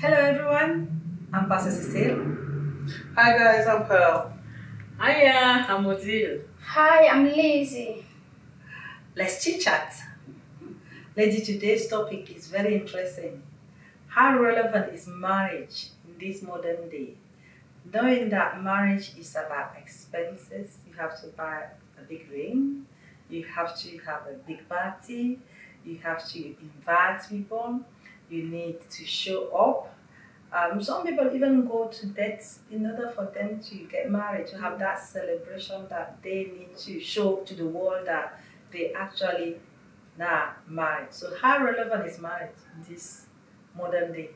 Hello everyone, I'm Pastor Cecile. Hi guys, I'm Pearl. Hiya, I'm Odile. Hi, I'm Lizzie. Let's chit chat. Lady, today's topic is very interesting. How relevant is marriage in this modern day? Knowing that marriage is about expenses, you have to buy a big ring, you have to have a big party, you have to invite people, you need to show up. Some people even go to dates in order for them to get married, to have that celebration that they need to show to the world that they actually now married. So how relevant is marriage in this modern day?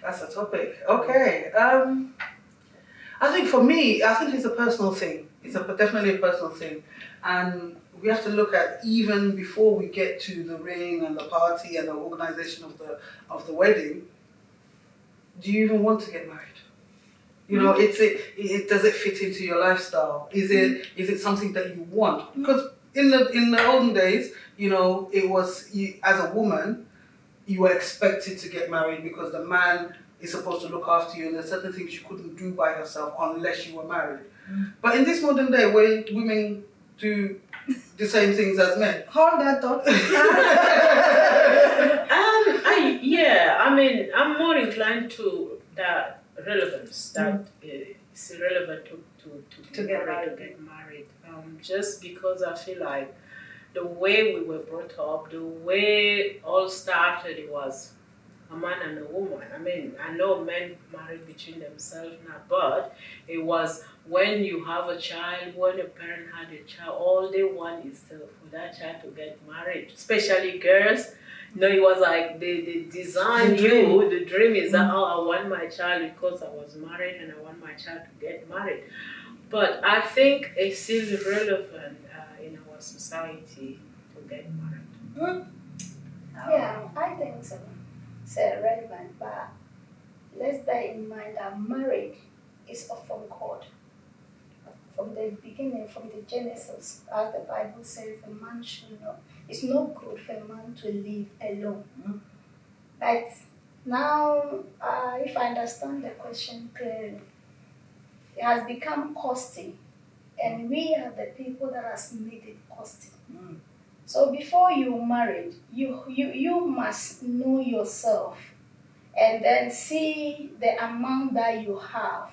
That's a topic. Okay. I think for me, I think it's a personal thing. It's definitely a personal thing, and we have to look at even before we get to the ring and the party and the organization of the wedding. Do you even want to get married? You know, it does it fit into your lifestyle? Is it something that you want? Because in the olden days, you know, it was as a woman, you were expected to get married because the man is supposed to look after you, and there's certain things you couldn't do by yourself unless you were married. But in this modern day, where women do the same things as men, Hold that thought. I'm more inclined to that relevance, that it's relevant to get married. Just because I feel like the way we were brought up, the way all started, it was a man and a woman. I mean, I know men marry between themselves now, but it was when you have a child, when a parent had a child, all they want is for that child to get married, especially girls. No, it was like they designed you. The dream is that, oh, I want my child because I was married and I want my child to get married. But I think it's still relevant in our society to get married. Yeah, I think so. It's relevant, but let's bear in mind that marriage is from God. From the beginning, from the Genesis, as the Bible says, a man should not. It's not good for a man to live alone. But now, if I understand the question clearly, it has become costly, and we are the people that has made it costly. So before you marry, you must know yourself, and then see the amount that you have.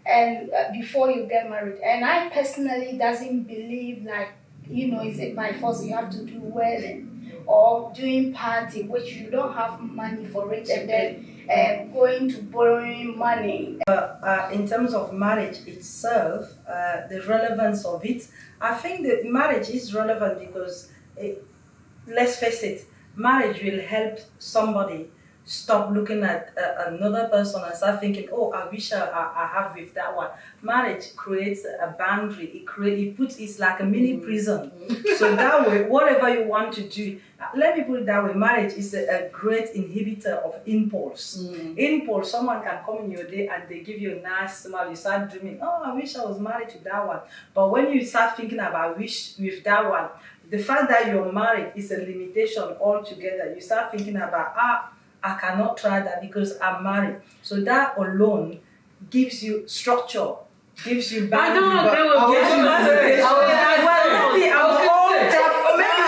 And before you get married, and I personally doesn't believe like, is it by force you have to do wedding or doing party which you don't have money for it, and then going to borrowing money. In terms of marriage itself, the relevance of it, I think that marriage is relevant because, let's face it, marriage will help somebody stop looking at another person and start thinking, oh, I wish I have with that one. Marriage creates a boundary. It's like a mini prison. So that way, whatever you want to do, let me put it that way, marriage is a great inhibitor of impulse. Impulse, someone can come in your day and they give you a nice smile, you start dreaming, oh, I wish I was married to that one. But when you start thinking about wish with that one, the fact that you're married is a limitation altogether. You start thinking about, I cannot try that because I'm married. So that alone gives you structure, gives you boundary. I don't agree with Maybe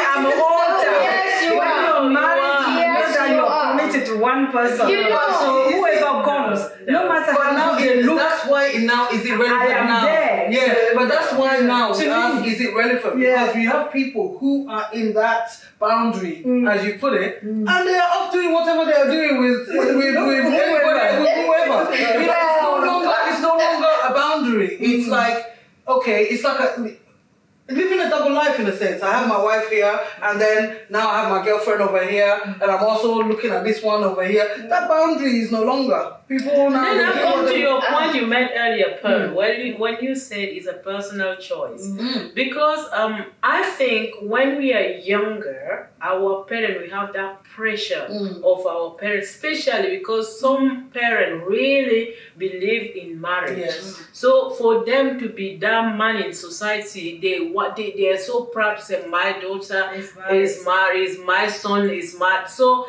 I'm old. Yes, you When are. you're married, you know Yes, that you you're are. committed to one person. You know. So whoever comes, no matter but how now good they look, that's why now is it relevant I am now? there. Yeah, So, but that's why now to we me, ask, is it relevant? yeah. Because we have people who are in that boundary, as you put it, and they are off doing whatever they are doing with anybody, with whoever. You know, it's no longer a boundary. It's like, okay, it's like living a double life in a sense. I have my wife here, and then now I have my girlfriend over here, and I'm also looking at this one over here. That boundary is no longer. People now. Then I come to your point you made earlier, Pearl, when you said it's a personal choice. Because I think when we are younger, our parents, we have that pressure of our parents, especially because some parents really believe in marriage. Yes. So for them to be that man in society, they are so proud to say, my daughter is married, my son is married. So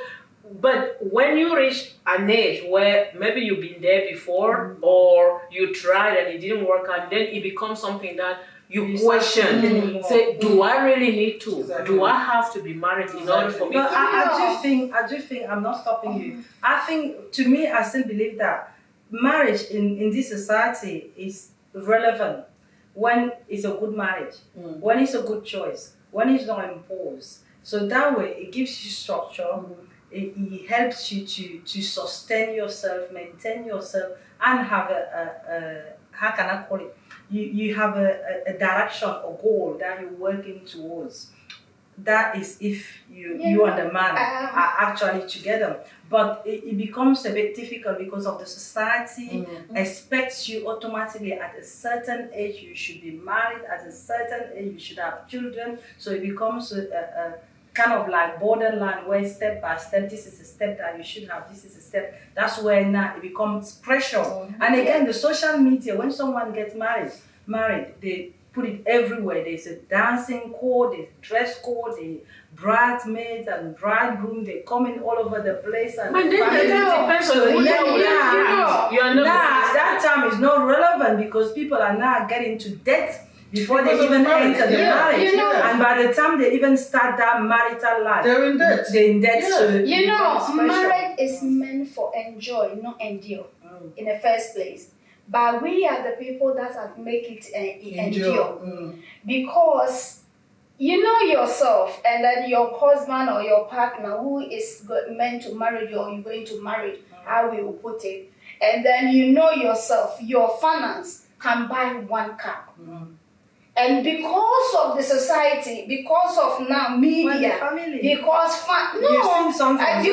but when you reach an age where maybe you've been there before or you tried and it didn't work out, then it becomes something that you question. Say, do I really need to? Exactly. Do I have to be married in order for me? But I do think, I'm not stopping you. I think, to me, I still believe that marriage in this society is relevant when it's a good marriage, when it's a good choice, when it's not imposed. So that way, it gives you structure. It helps you to sustain yourself, maintain yourself, and have a how can I call it? You have a direction, a goal that you're working towards. That is if you and the man are actually together. But it becomes a bit difficult because of the society expects you automatically at a certain age you should be married, at a certain age you should have children. So it becomes a kind of like borderline where step by step, this is a step that you should have, this is a step. That's where now it becomes pressure. And again, the social media, when someone gets married, they put it everywhere. There's a dancing code, there's dress code, the bridesmaids and bridegroom, they come in all over the place. And then it depends on who you are not. That time is not relevant because people are now getting to debt before they even enter the marriage. And by the time they even start that marital life, they're in debt. They're in debt. So marriage is meant for enjoy, not endure in the first place. But we are the people that have make it endure. Because you know yourself, and then your husband or your partner who is meant to marry you or you're going to marry, how we will put it, and then you know yourself, your finance can buy one car. And because of the society, because of now media, because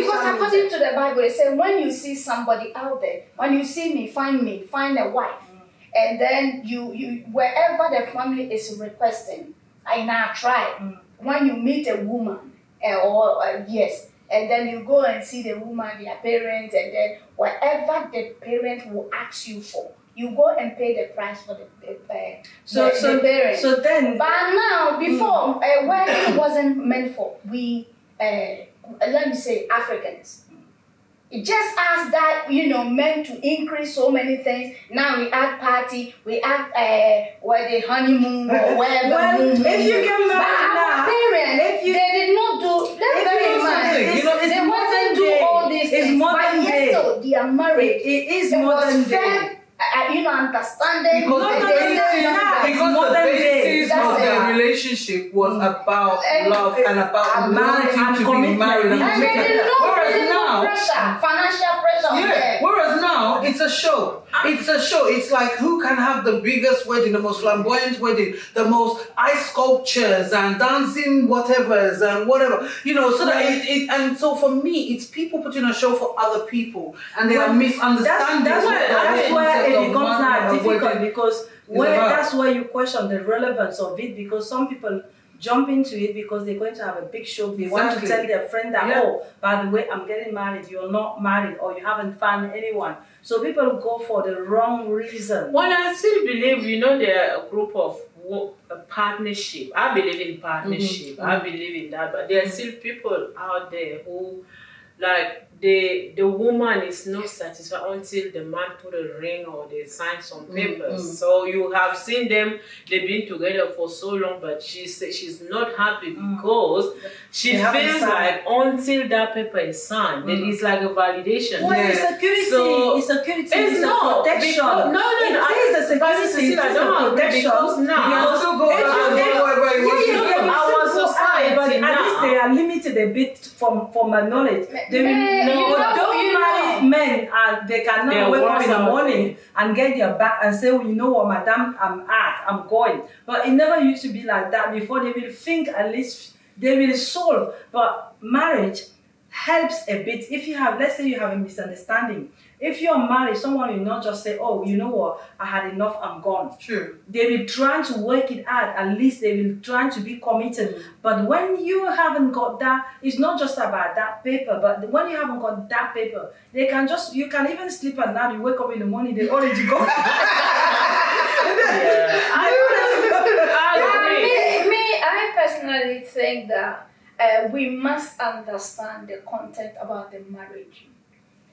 according to the Bible, it says when you see somebody out there, when you see me, find a wife, and then you wherever the family is requesting, I now try. When you meet a woman, and then you go and see the woman, their parents, and then whatever the parent will ask you for, you go and pay the price for the parents. So then, but now, before, wedding wasn't meant for we, let me say, Africans. It just as that, meant to increase so many things. Now we add party, we add the honeymoon or whatever. Well, if you get married now, our parents, they did not do. They wasn't do all these things. But yes, so they are married. It is modern day. Understanding because the basis of their relationship was about love and about wanting to be married and there is no pressure, financial pressure on them. Whereas now it's a show. It's like who can have the biggest wedding, the most flamboyant wedding, the most ice sculptures and dancing whatevers and whatever. So that and so for me it's people putting a show for other people and they are misunderstanding. That's where it becomes now difficult because that's where you question the relevance of it, because some people jump into it because they're going to have a big show. They want to tell their friend that, by the way, I'm getting married, you're not married, or you haven't found anyone. So people go for the wrong reason. Well, I still believe, there are a group of partnership. I believe in partnership. I believe in that. But there are still people out there who, like, the woman is not satisfied until the man put a ring or they sign some papers. So you have seen them, they've been together for so long, but she's not happy because she feels like until that paper is signed, then it's like a validation. Well, it's security. So it's security. It's not protection. Because, it is a security. I don't agree because now you still go our society, but at least they are limited a bit from my knowledge. Don't marry men and they cannot wake up in the morning and get their back and say, you know what, madam, I'm going. But it never used to be like that before. They will think, at least they will solve. But marriage helps a bit. If you have, let's say you have a misunderstanding. If you're married, someone will not just say, oh, you know what, I had enough, I'm gone. True. They will try to work it out. At least they will try to be committed. But when you haven't got that, it's not just about that paper, but when you haven't got that paper, you can even sleep at night, you wake up in the morning, they already go. I personally think that we must understand the content about the marriage.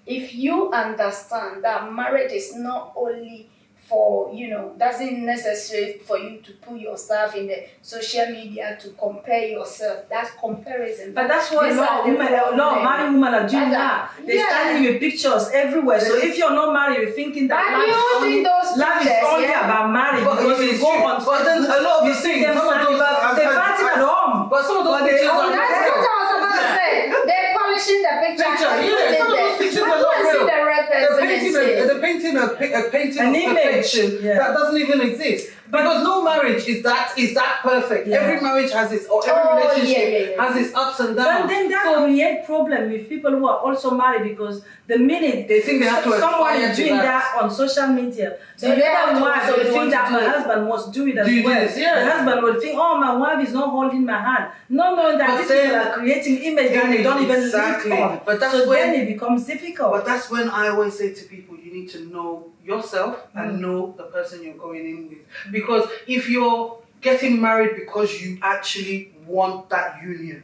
If you understand that marriage is not only for, doesn't necessary for you to put your stuff in the social media to compare yourself. That's comparison. But that's what These a lot are the problem. married women are doing now. They're Yeah. standing with pictures everywhere. So if you're not married, you're thinking that But you think those life is pictures, only yeah. about marriage But because you it's go true. on But then a lot of you the see things, them some of standing, those, but they're fighting at home. But some of those But they pictures all- are not That's real. what I was about to say. They're polishing the picture. Picture, and yeah, putting some of those there. pictures But are go not and see real. the real person and say, They're painting a painting An of image, perfection yeah. that doesn't even exist. Because no marriage is that perfect. Yeah. Every marriage has its, or every Oh, relationship yeah. has its ups and But downs. then that So creates problem with people who are also married because the minute they think they have to someone aspire is to doing that. that on social media, So the they have other to wife also will want think to that do my it. husband must do it as Do well. this, yeah. The husband will think, oh, my wife is not holding my hand. No, that But these then- people are creating image that they don't even Exactly. live on. But that's so when- then it becomes difficult. But that's when I always say to people, you need to know yourself and know the person you're going in with. Because if you're getting married because you actually want that union,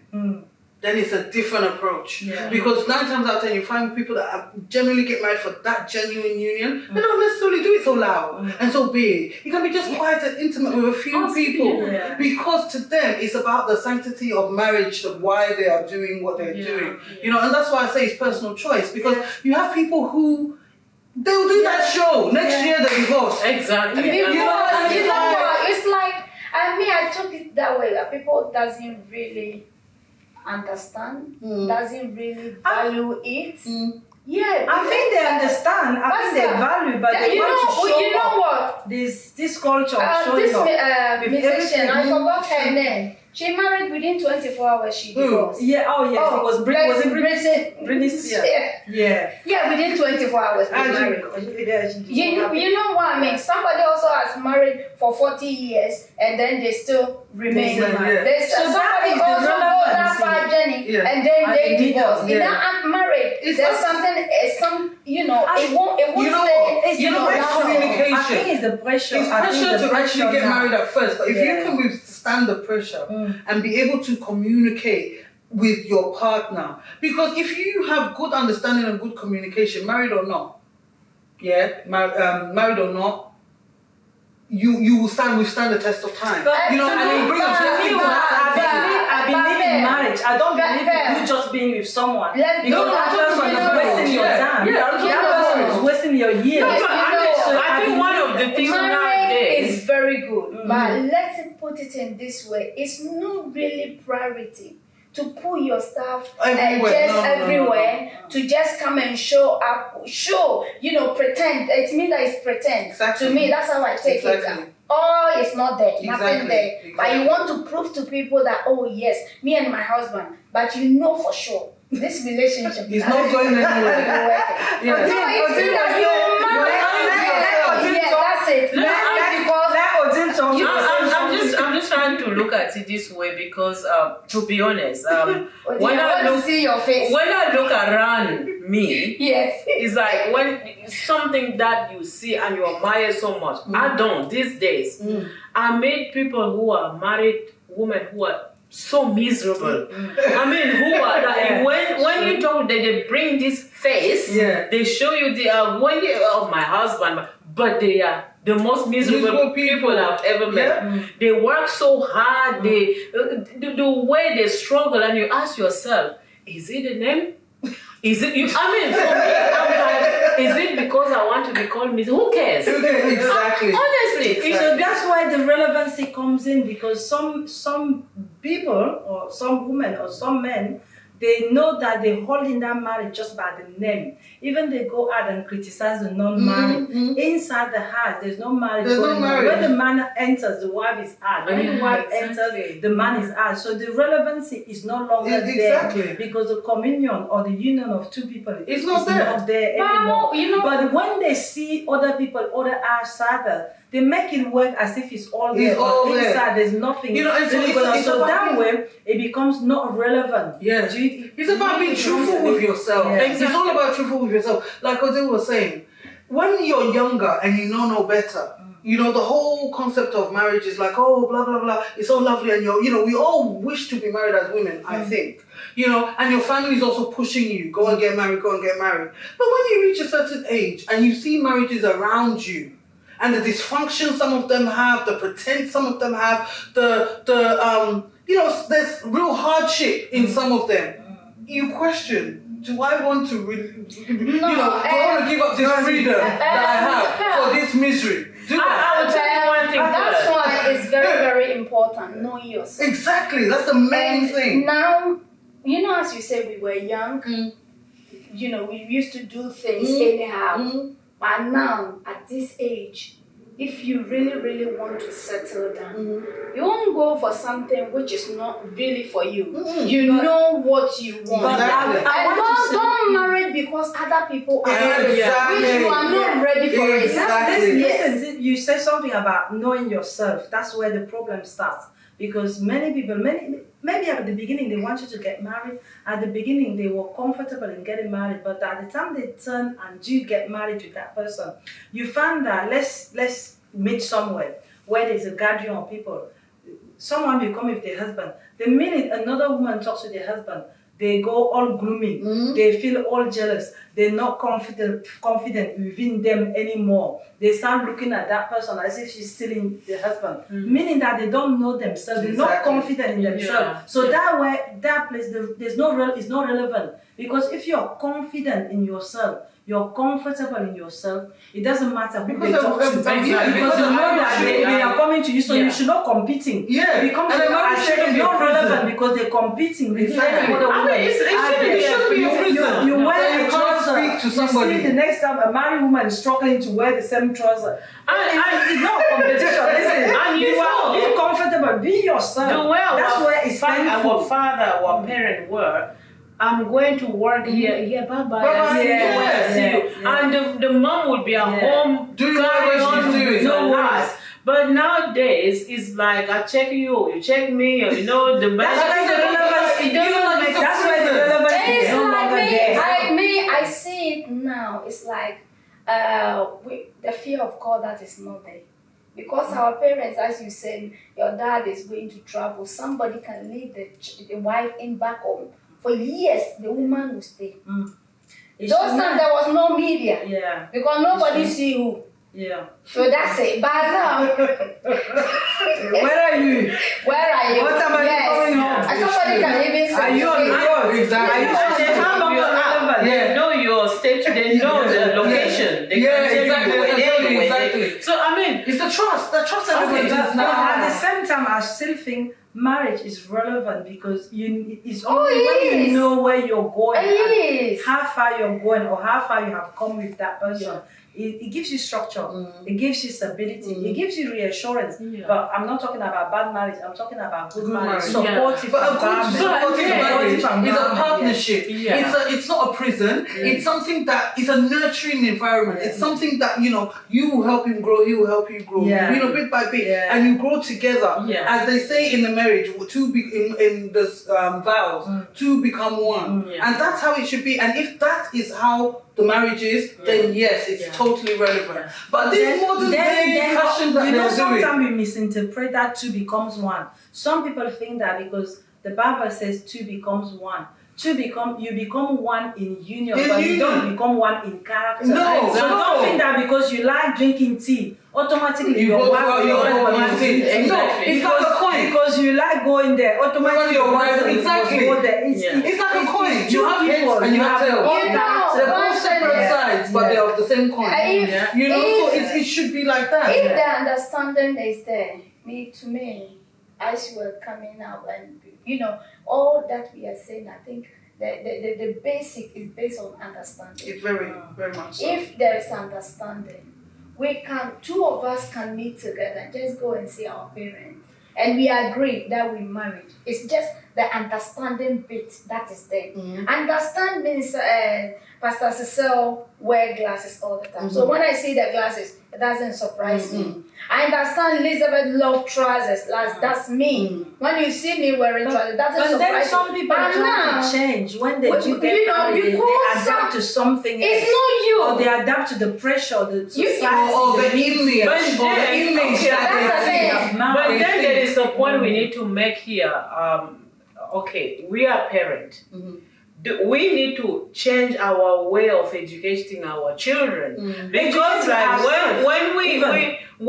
then it's a different approach. Yeah. Because 9 times out of 10, you find people that generally get married for that genuine union. They don't necessarily do it so loud and so big. It can be just quiet and intimate with a few people. Yeah. Because to them, it's about the sanctity of marriage, the why they are doing what they're doing. And that's why I say it's personal choice. Because you have people who they'll do that show next year they divorce. Exactly. You know what? like- It's like, I took it that way, that people doesn't really understand, doesn't really value it. Yeah. I think they understand. I think they value, but they want to show you know up. what? This culture of showing This up. musician, I everything. forgot her name. She married within 24 hours. She divorced. Yeah, oh yes, it was was it Britney Spears? Yeah. Yeah, within 24 hours they married. You know what I mean? Somebody also has married for 40 years and then they still remain Yeah. married. There's So that somebody is the also go that relevance far in journey Yeah. and then And they they divorce. divorce, They're yeah. not married. It's There's a- something, it won't You know stay. what? It's You know the what? pressure. communication. I think it's the pressure. It's I think pressure the to actually pressure get now. married at first, but if Yeah. you can withstand the pressure and be able to communicate with your partner, because if you have good understanding and good communication, married or not, married or not, you will withstand the test of time. But and you bring us I believe in marriage. I don't believe in you just being with someone. Let's Because go that back to person is marriage. wasting your time. Yeah, I'm that talking person about is wasting your years. No, but I think one of the things Marriage nowadays. is very good, but let's put it in this way: it's not really priority to put your stuff Everywhere. just No. everywhere to just come and show up, pretend. It means that it's pretend. Exactly. To me, that's how I take Exactly. it. Oh, it's not there, nothing Exactly. there. But Exactly. you want to prove to people that, oh yes, me and my husband, but you know for sure this relationship It's not going anywhere. Yeah. Yeah. No, it's true that you married. Yeah, that's it. Married because I'm just trying to look at it this way because, to be honest, when I I want to look see your face. when I look around me, Yes. it's like when it's something that you see and you admire so much. I don't these days. I meet people who are married women who are so miserable. I mean, who are like when you talk, they bring this face. Yeah. They show you my husband, but they are the most miserable people I've ever met. Yeah. They work so hard. They the way they struggle, and you ask yourself, is it a name? Is it you? I mean, for me, I'm like, is it because I want to be called Miss? Who cares? Exactly. Honestly, So that's why the relevancy comes in, because some people or some women or some men, they know that they hold in that marriage just by the name. Even they go out and criticize the non-married. Inside the house, there's no marriage There's no going on. marriage. When the man enters, the wife is out. When the wife enters, the man is out. So the relevancy is no longer Exactly. there, because the communion or the union of two people It's not there. anymore. you know- But when they see other people, other outsiders, they make it work as if it's all there. It's all but there. inside, there's nothing. You know, and so really it's- going on. it's So about that being- way, it becomes not relevant. Yeah. It's about being truthful with yourself. Yeah. It's all about truthful with yourself. Like Ozil was saying, when you're younger and you know no better, You know, the whole concept of marriage is like, oh, blah, blah, blah. It's so lovely. And we all wish to be married as women, I think. You know, and your family is also pushing you, go and get married, go and get married. But when you reach a certain age and you see marriages around you, and the dysfunction some of them have, the pretense some of them have, there's real hardship in some of them. You question, do I want to really, do I want to give up this freedom that I have for this misery? I will tell you one thing. That's why it's very, very important, knowing yourself. Exactly, that's the main thing. Now, as you said, we were young. We used to do things anyhow. But now, at this age, if you really, really want to settle down, you won't go for something which is not really for you. You know what you want. Exactly. And don't marry because other people are married, which you are not ready for it. Exactly. Listen, you say something about knowing yourself. That's where the problem starts. Because many people, maybe at the beginning they want you to get married. At the beginning they were comfortable in getting married, but at the time they turn and do get married to that person, you find that let's meet somewhere where there's a gathering of people. Someone will come with their husband. The minute another woman talks to their husband, they go all gloomy. They feel all jealous. They're not confident within them anymore. They start looking at that person as if she's stealing their husband. Meaning that they don't know themselves. They're not confident in themselves. So that place, it's not relevant. Because if you're confident in yourself, you're comfortable in yourself, it doesn't matter who they talk to. Because you know that they are coming to you, so you should not competing. Yeah. It becomes not relevant because they're competing with Exactly. other women. It should be a prison. You wear a you can't trouser. speak to somebody. You see the next time a married woman is struggling to wear the same trouser. It's not competition. Listen, And be comfortable. Be yourself. The way That's where it's our father, our parents were. I'm going to work here. Yeah, bye bye. Bye-bye. See you. And the mom would be at home doing carrying what she's doing. no worries. But nowadays, it's like I check you check me, the That's where the relevance. It doesn't make That's where the relevance is It's no like longer there. I see it now. It's like the fear of God that is not there. Because our parents, as you said, your dad is going to travel. Somebody can leave the wife in back home. For years, the woman will stay. Those times there was no media. Yeah. Because nobody see who. Yeah. So that's it. But now, Where are you? where are you? What time are you coming home? And somebody can even say, Are you on the road? Exactly. Are you How long Yeah. They know your state, they know the location. They can tell you exactly. So I mean, It's the trust everybody has But now. at the same time, I still think marriage is relevant because it's Oh, only when yes. you know where you're going, Yes. and how far you're going, or how far you have come with that person. It gives you structure, it gives you stability, it gives you reassurance. Yeah. But I'm not talking about bad marriage, I'm talking about good marriage, marriage. supportive But a good environment. supportive marriage is a environment, partnership. Yeah. It's not a prison. It's something that is a nurturing environment. It's something that you will help him grow. He will help you grow. Yeah. Bit by bit, Yeah. and you grow together. Yeah. As they say in the marriage, in the vows, two become one, Yeah. and that's how it should be. And if that is how the marriage is, then yes, it's totally relevant. But this modern day fashion that they're doing. Sometimes we misinterpret that two becomes one. Some people think that because the Bible says two becomes one. You become one in union, but you don't become one in character. No, so no. don't think that because you like drinking tea, automatically You your go wife for or your your own husband thing. is No, it's not a coin. because you like going there, automatically your wife, husband exactly. must go there. It's like a coin. It's You two have heads people, and you have tails. one You know, character. They're both separate sides, but they're of the same coin. If- So if- it should be like that. If the understanding is there, to me, as you were coming out, and all that we are saying, I think the basic is based on understanding. It's very, very much so. If there is understanding, two of us can meet together, just go and see our parents, and we agree that we married. It's just the understanding bit that is there. Mhm. Understand means Pastor Cecile wear glasses all the time. So when I see the glasses, it doesn't surprise me. I understand Elizabeth love trousers. That's me. When you see me wearing trousers, that doesn't But then surprise some me. people But try now, to change when they you do know, get married. They because adapt to something else. it's not you. Or they adapt to the pressure, the society, Or the media. image, But or the then- image okay, that that's they the see. thing. Now But they then think- there is a point we need to make here. Okay, we are parents. We need to change our way of educating our children because, Educating like, ourselves,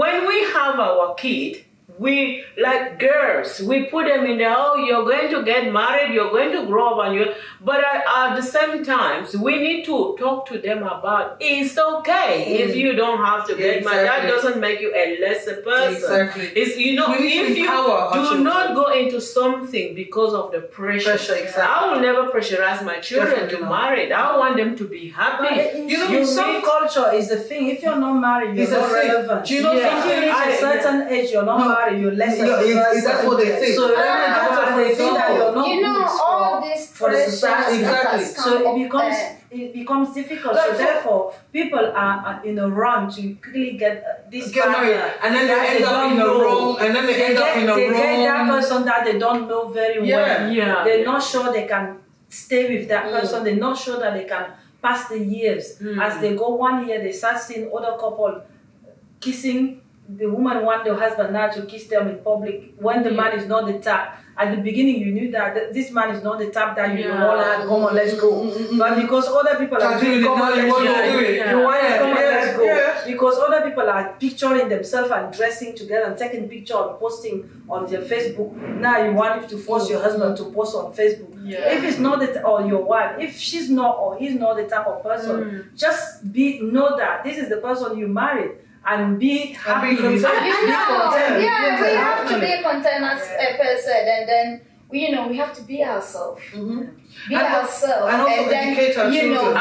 when we have our kid, we like girls. We put them in there. Oh, you're going to get married. You're going to grow up, and you. But at the same time, we need to talk to them about it's okay if you don't have to get married. That doesn't make you a lesser person. Exactly. It's We need to if you empower our do children. not go into something because of the pressure. Exactly. I will never pressurize my children Definitely to not. marry. I want them to be But happy. in, You know, in some need- culture is the thing. If you're not married, you're It's a not thing. relevant. Do you know If something? you reach a certain age, you're not married, you're less of a person. That's what they think. So they think that you're not you know, good all for, this for the pressure society. that Exactly. has come So up, it becomes difficult. Like So for- therefore, people are in a run to quickly get this Get married, partner and then that they end up don't in the know. wrong, and then they end up in the They get that wrong. person that they don't know very Yeah. well. Yeah. They're not sure they can stay with that person. They're not sure that they can pass the years. As they go 1 year, they start seeing other couple kissing. The woman want the husband now to kiss them in public when the man is not the type. At the beginning, you knew that this man is not the type that you Yeah. want to come on, let's go. But because other people are Can't do doing it, come now on, you let's want go. to do it. Yeah. You want to come on, Yeah. let's go. Yeah. Because other people are picturing themselves and dressing together and taking picture and posting on their Facebook. Now you want to force your husband to post on Facebook. Yeah. If it's not or your wife, if she's not or he's not the type of person, just know that this is the person you married and be happy with content. it. you Be know, content. yeah, we have to Actually. be content as a person, and then we have to be ourselves. Be ourselves, and also then educate our children.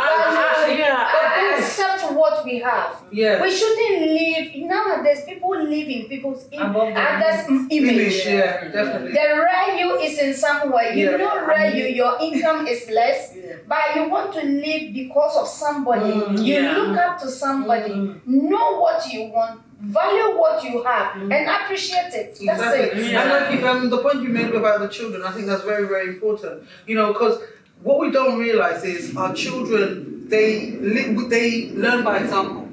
accept what we have. Yeah. We shouldn't live nowadays. People live in people's Above their others' Image, image. yeah, definitely. The rare you is in somewhere. You Yeah. know, rare you, your income is less, Yeah. but you want to live because of somebody. You Yeah. look up to somebody. Know what you want. Value what you have and appreciate it. That's Exactly. it. Yeah. And like the point you made about the children, I think that's very, very important. Because what we don't realize is our children, they learn by example.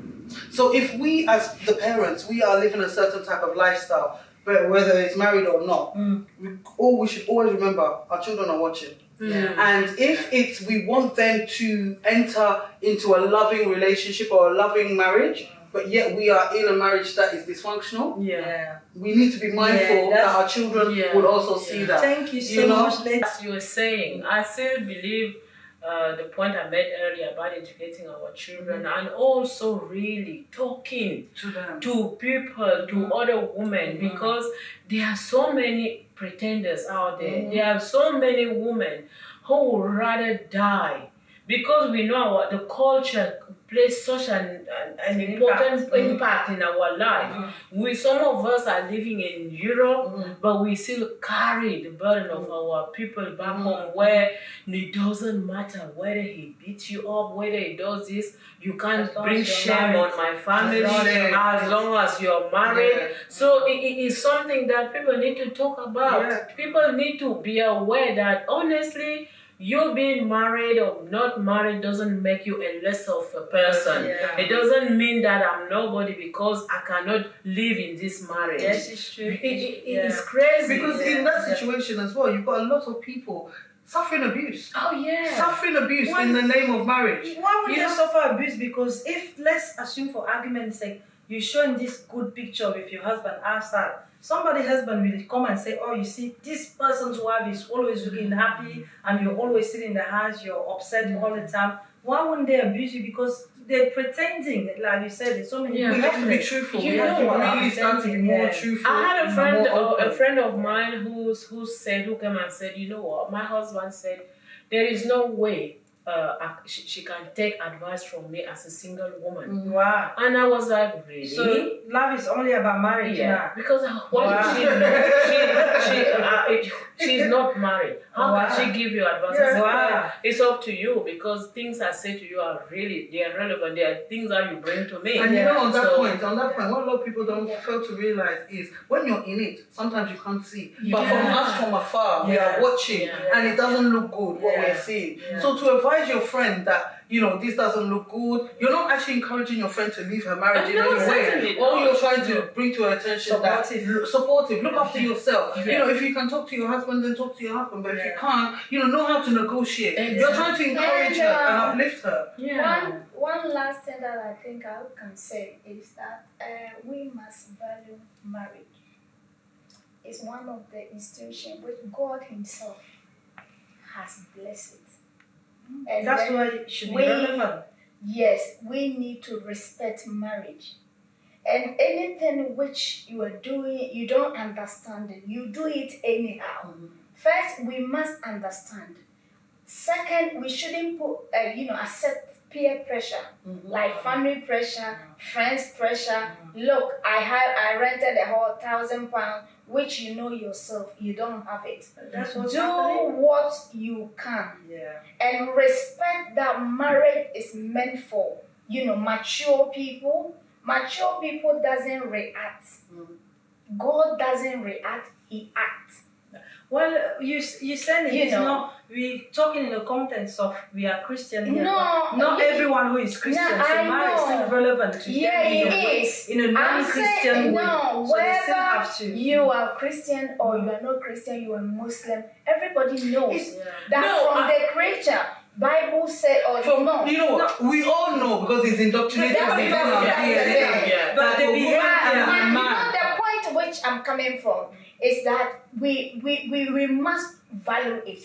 So if we as the parents, we are living a certain type of lifestyle, whether it's married or not, we should always remember our children are watching. And if we want them to enter into a loving relationship or a loving marriage, but yet we are in a marriage that is dysfunctional, Yeah. we need to be mindful that our children would also see that. Thank you so much, ladies. As you were saying, I still believe the point I made earlier about educating our children and also really talking To them. to people, to other women, because there are so many pretenders out there. There are so many women who would rather die because we know the culture plays such an important impact in our life. Some of us are living in Europe, but we still carry the burden of our people back home where it doesn't matter whether he beats you up, whether he does this, you can't bring shame on my family as long as you're married. Yeah. So it is something that people need to talk about. Yeah. People need to be aware that honestly, you being married or not married doesn't make you a less of a person. Yeah. It doesn't mean that I'm nobody because I cannot live in this marriage. Yes, it's true. It's crazy. Because in that situation as well, you've got a lot of people suffering abuse. Oh yeah. Suffering abuse in the name of marriage. Why would You they know? suffer abuse? Because if, let's assume for argument's sake, you're showing this good picture with your husband outside, somebody's husband will come and say, oh, you see, this person's wife is always looking happy and you're always sitting in the house, you're upset all the time. Why wouldn't they abuse you? Because they're pretending, like you said, there's so many Yeah. We have to be pretenders. truthful. You We have to know, really start to be more truthful. I had a and friend, more open. a friend of mine who came and said, you know what? My husband said, there is no way she can take advice from me as a single woman. Wow. And I was like, really? So love is only about marriage now. Because what Wow. if she knows she's not married? How Wow. can she give you advice? Yeah. I said, Wow. well, it's up to you, because things I say to you are really, they are relevant. They are things that you bring to me. And you know, on that So- point, what a lot of people don't fail to realize is when you're in it, sometimes you can't see. But from Yeah. us from afar, we Yeah. are watching, Yeah. and it doesn't look good what Yeah. we're seeing. Yeah. So to advise your friend that, this doesn't look good, you're not actually encouraging your friend to leave her marriage in No, any certainly way. All not. you're trying to bring to her attention supportive. Look after yourself. Yeah. If you can talk to your husband, then talk to your husband. But if you Yeah. can't, know how to negotiate. Exactly. You're trying to encourage her and uplift her. Yeah. One last thing that I think I can say is that we must value marriage. It's one of the institutions which God Himself has blessed it. And That's when why it should be we- relevant. Yes, we need to respect marriage. And anything which you are doing, you don't understand it, you do it anyhow. First, we must understand. Second, we shouldn't put, accept peer pressure, like family pressure, friends pressure. Look, I rented a whole £1,000, which you know yourself, you don't have it. That's what's Do happening. what you can. Yeah. And respect that marriage is meant for, mature people. Mature people doesn't react. God doesn't react, He acts. Well, you said it. You It's know. not. We're talking in the context of we are Christian here. No, but not you- everyone who is Christian. No, so I marriage is still know. relevant to Yeah, them in it a way, is. in a I'm non-Christian saying, way. no, So they still whether have to. you are Christian or you are not Christian, you are Muslim, everybody knows Yeah. that No, from the creature, Bible said, or no. You know what? We all know because it's indoctrinated That's within what- our that's DNA. the thing. Yeah. But That the a woman behavior- and a And man. the point which I'm coming from is that we must value it.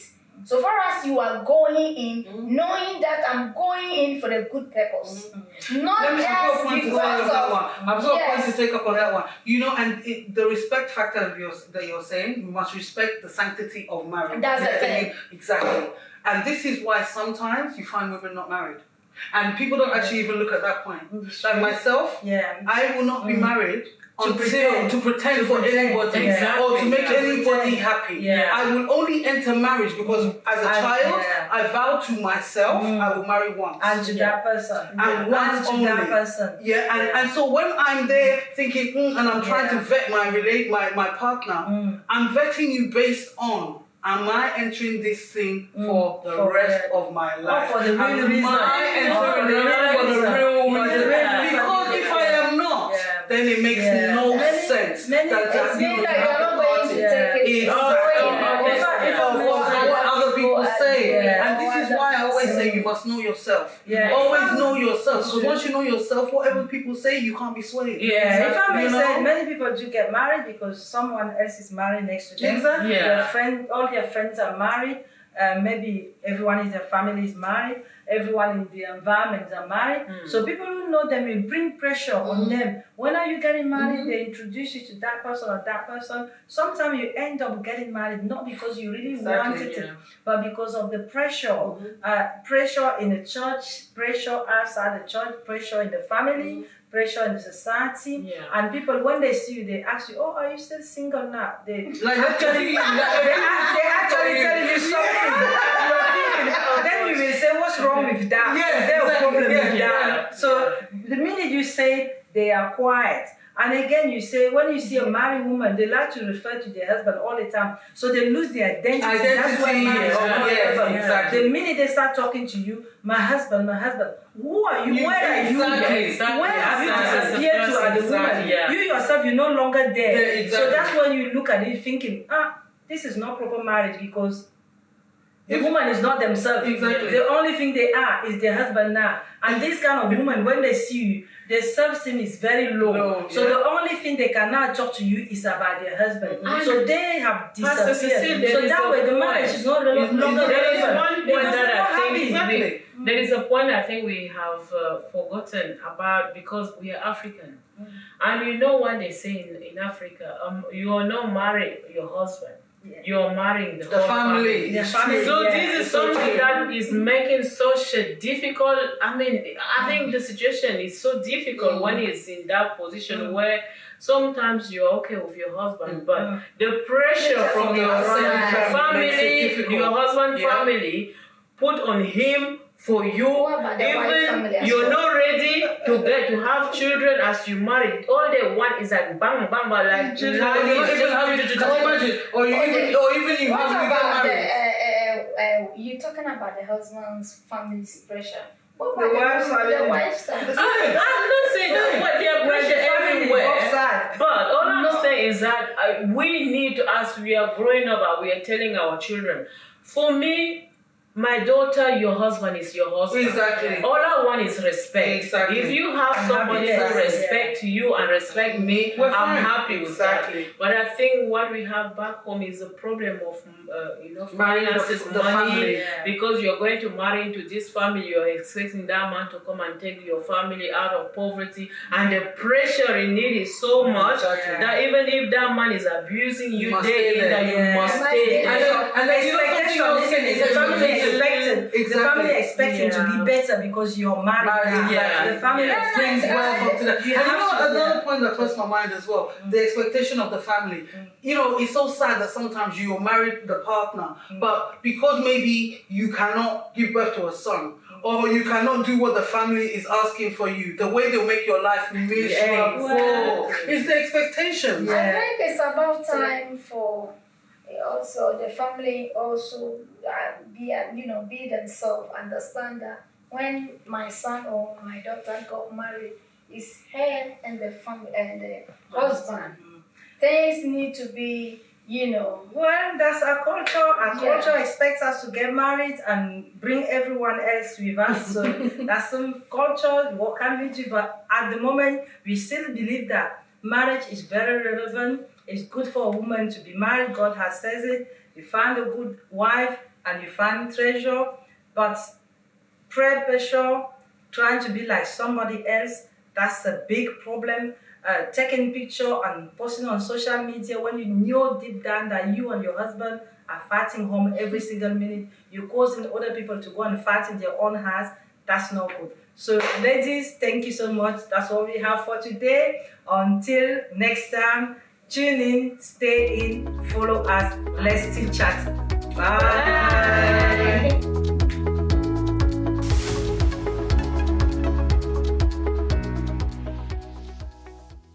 So far as you are going in, knowing that I'm going in for a good purpose, not I've got a just point to take because up that one. of I've got a point yes. to take up on that one. And the respect factor that you're saying, we must respect the sanctity of marriage. That's the thing. Exactly. And this is why sometimes you find women not married. And people don't actually even look at that point. Like myself, Yeah. I will not be married To to pretend for anybody Exactly. or to make To anybody pretend. happy. Yeah. I will only enter marriage because as a child, I vowed to myself I will marry once. And to that person. And once to only. that person. Yeah, and so when I'm there thinking, and I'm trying to Yeah. vet my partner, I'm vetting you based on, am I entering this thing for the For rest the- of my life? for the real Am reason. I entering Or for the it real for the reason. real For the reason? real reason. Because if I am not, Yeah. then it makes Yeah. no Many- sense many- that it's just mean people that have you're not the going to party. take it. Exactly. What other people say. Yeah. And this is why I always say you must know yourself. Yeah. Always know yourself. Because once you know yourself, whatever people say, you can't be swayed. Yeah, if I may You know? say, many people do get married because someone else is married next to them. Exactly. Yeah. All their friends are married. Maybe everyone in their family is married. Everyone in the environment are married. So people who know them will bring pressure on them. When are you getting married? They introduce you to that person or that person. Sometimes you end up getting married not because you really wanted it, but because of the pressure. Pressure in the church, pressure outside the church, pressure in the family, pressure in the society. Yeah. And people, when they see you, they ask you, "Oh, are you still single now?" They Like actually telling you something. You're thinking, then you will say, "What's wrong with that? Yeah, Is there a exactly. problem with Yeah, that?" yeah. So the minute you say they are quiet, and again you say when you see a married woman, they like to refer to their husband all the time, so they lose their identity. That's why marriage is not yes, relevant. exactly. The minute they start talking to you, my husband, who are you? Where are you? Exactly. Where have you Exactly. disappeared to as a woman? Exactly, yeah. You yourself, you're no longer there. Yeah, exactly. So that's when you look at it thinking, this is not proper marriage because the woman is not themselves. Exactly. The only thing they are is their husband now. And this kind of woman, when they see you, their self-esteem is very low. So the only thing they can now talk to you is about their husband. So they have Pastor Cecile, disappeared. there So is that a way the point. marriage is not longer There is relevant. one point Because that they're not I think happy. there is a point I think we have forgotten about because we are African. And you know what they say in Africa, you are not marrying your husband. Yeah. You are marrying the The whole family. The family. So Yeah, this is it's so something true. that one is making such a difficult. I mean, I think the situation is so difficult when it's in that position where sometimes you're okay with your husband, but the pressure from your family, your husband's family, put on him for you. Even you're not ready to have children as you marry. All they want is like bang bang bang, like children. Or you even you What have to about get married. you talking about the husband's family's pressure? What The about the wife's side. side? I'm not saying that what they're pressure everywhere. But all I'm saying is that we need to, as we are growing up, we are telling our children. For me, my daughter, your husband is your husband. Exactly. All I want is respect. Exactly. If you have somebody who respect you and respect me, I'm happy with that. But I think what we have back home is a problem of finances, the money. family. Because you're going to marry into this family, you're expecting that man to come and take your family out of poverty, and the pressure in it is so much that even if that man is abusing you, you must stay there. And then the family expecting to be better because you're married. The family brings wealth to that. And another point that crossed my mind as well, the expectation of the family. You know, it's so sad that sometimes you marry the partner, but because maybe you cannot give birth to a son, or you cannot do what the family is asking for you, the way they'll make your life miserable. It's the expectation. I think it's about time for also the family also be themselves, understand that when my son or my daughter got married, it's her and the family and the husband. Things need to be, Well, that's our culture. Our culture expects us to get married and bring everyone else with us. So that's some culture. What can we do? But at the moment, we still believe that marriage is very relevant. It's good for a woman to be married. God has said it. You find a good wife and you find treasure. But peer pressure, trying to be like somebody else, that's a big problem. Taking picture and posting on social media when you know deep down that you and your husband are fighting home every single minute. You're causing other people to go and fight in their own house. That's not good. So ladies, thank you so much. That's all we have for today. Until next time, tune in, stay in, follow us. Let's still chat. Bye.